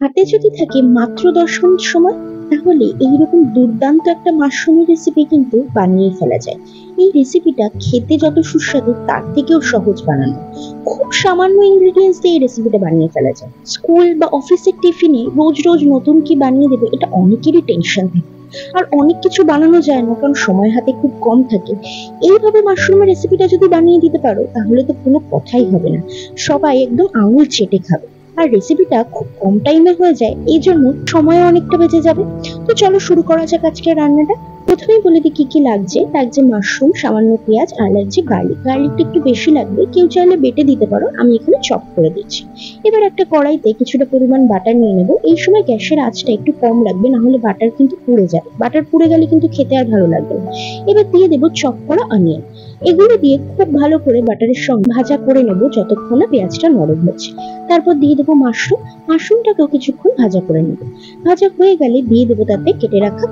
হাতে যদি থাকে মাত্র 10 মিনিট সময়, তাহলে এইরকম দুর্দান্ত একটা মাশরুমের রেসিপি কিন্তু বানিয়ে ফেলা যায়। এই রেসিপিটা খেতে যত সুস্বাদু তার থেকেও সহজ বানানো। খুব সামান্য ইনগ্রেডিয়েন্টস দিয়ে এই রেসিপিটা বানিয়ে ফেলা যায়। স্কুল বা অফিসের টিফিনে রোজ রোজ নতুন কি বানিয়ে দেবে, এটা অনেকেরই টেনশন থাকে। আর অনেক কিছু বানানো যায় না, কারণ সময় হাতে খুব কম থাকে। এইভাবে মাশরুমের রেসিপিটা যদি বানিয়ে দিতে পারো, তাহলে তো কোনো কথাই হবে না, সবাই একদম আঙুল চেটে খাবে। আর রেসিপিটা খুব কম টাইমে হয়ে যায়, এই জন্য সময় অনেকটা বেঁচে যাবে। তো চলো শুরু করা যাক আজকের রান্নাটা। প্রথমেই বলে দিই কি কি লাগছে। লাগছে মাশরুম, সামান্য পেঁয়াজ, আর লাগছে গার্লিকটা একটু বেশি লাগবে, কেউ চাইলে বেটে দিতে পারো, আমি এখানে চপ করে দিচ্ছি। এবার একটা কড়াইতে কিছুটা পরিমাণ বাটার নিয়ে নেবো। এই সময় গ্যাসের আঁচটা একটু কম লাগবে, না হলে বাটার কিন্তু পুড়ে যাবে। বাটার পুড়ে গেলে কিন্তু খেতে আর ভালো লাগবে না। এবার দিয়ে দেবো চপ করা অনিয়ন। এগুলো দিয়ে খুব ভালো করে বাটারের সঙ্গে ভাজা করে নেবো যতক্ষণ না পেঁয়াজটা নরম হচ্ছে। তারপর দিয়ে দেবো মাশরুমটাকেও কিছুক্ষণ ভাজা করে নেবো। ভাজা হয়ে গেলে দিয়ে দেবো তাতে কেটে রাখা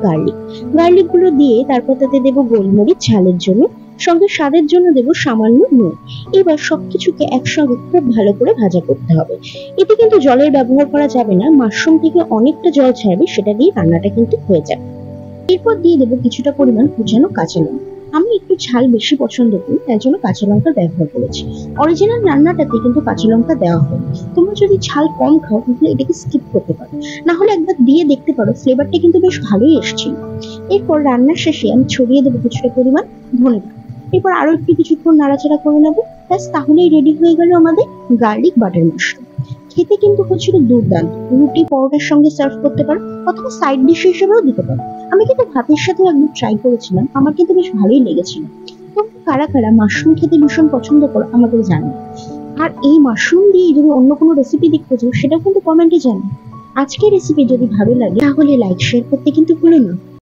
গার্লিক গুলো দিয়ে তারপর তাতে দেবো গোলমরিচ ঝালের জন্য, সঙ্গে স্বাদের জন্য দেবো সামান্য নুন। এবার সবকিছুকে একসঙ্গে খুব ভালো করে ভাজা করতে হবে। এতে কিন্তু জলের ব্যবহার করা যাবে না, মাশরুম থেকে অনেকটা জল ছাড়বে, সেটা দিয়ে রান্নাটা কিন্তু হয়ে যাবে। এরপর দিয়ে দেবো কিছুটা পরিমাণ কুচানো কাঁচা লঙ্কা। আমি একটু ঝাল বেশি পছন্দ করি, তাই জন্য কাঁচা লঙ্কা ব্যবহার করেছি। অরিজিনাল রান্নাটাতে কিন্তু কাঁচা লঙ্কা দেওয়া হয়। তোমরা যদি ঝাল কম খাও, তাহলে এটাকে স্কিপ করতে পারো, না হলে একবার দিয়ে দেখতে পারো, ফ্লেভারটা কিন্তু বেশ ভালোই এসেছিল। এরপর রান্নার শেষে আমি ছড়িয়ে দেবো কিছুটা পরিমাণ ধনেপাতা। এরপর আরো একটু কিছুক্ষণ নাড়াচাড়া করে নেবো। ব্যাস, তাহলেই রেডি হয়ে গেল আমাদের গার্লিক বাটার মাশরুম। খেতে কিন্তু হচ্ছিল দুর্দান্ত। রুটি পরোটার সঙ্গে সার্ভ করতে পারো, অথবা সাইড ডিশ হিসেবেও দিতে পারো। আমি কিন্তু ভাতের সাথেও একদম ট্রাই করেছিলাম, আমার কিন্তু বেশ ভালোই লেগেছিল। তোমরা কারা কারা মাশরুম খেতে ভীষণ পছন্দ করো আমাকে জানাও। আর এই মাশরুম দিয়ে যদি অন্য কোনো রেসিপি দেখতে চাও, সেটাও কিন্তু কমেন্টে জানাও। আজকের রেসিপি যদি ভালো লাগে, তাহলে লাইক শেয়ার করতে কিন্তু ভুলো না।